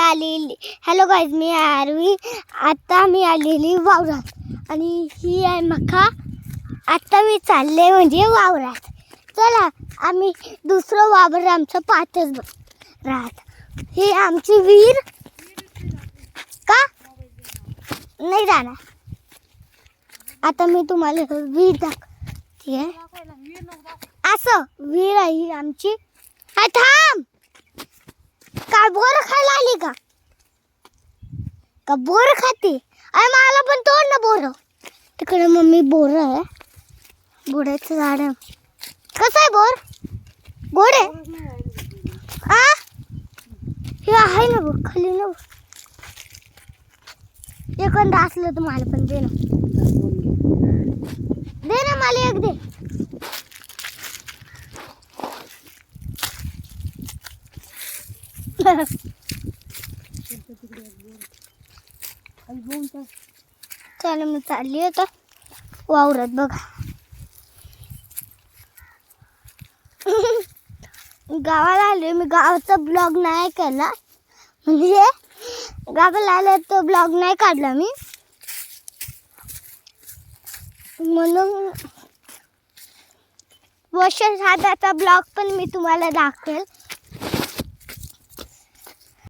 आलेली hello guys, मी RV. आता मी आलेली वावरात आणि ही आहे मका. आता मी चालले म्हणजे वावरात. चला आम्ही दुसरं वावर आमचं पाहतच राहत. ही आमची विहीर का नाही जाणार. आता मी तुम्हाला विहीर दाखवते. असं विहीर आहे ही आमची. थांब, काय बोर खायला आली का? का बोर खाते? अरे मला पण तोड ना बोर. तिकडे मम्मी बोर आहे. बोराचं झाड कसं आहे बोर? गोड आहे. हे आहे ना बघ खाली ना. एखादा असलं तर मला पण दे ना. दे ना मला एक दे. चला मी चालली आता वावरात. बघा गावाला आले मी. गावाचा ब्लॉग नाही केला, म्हणजे गावाला आले तो ब्लॉग नाही काढला मी, म्हणून वर्ष साधाचा ब्लॉग पण मी तुम्हाला दाखवेल.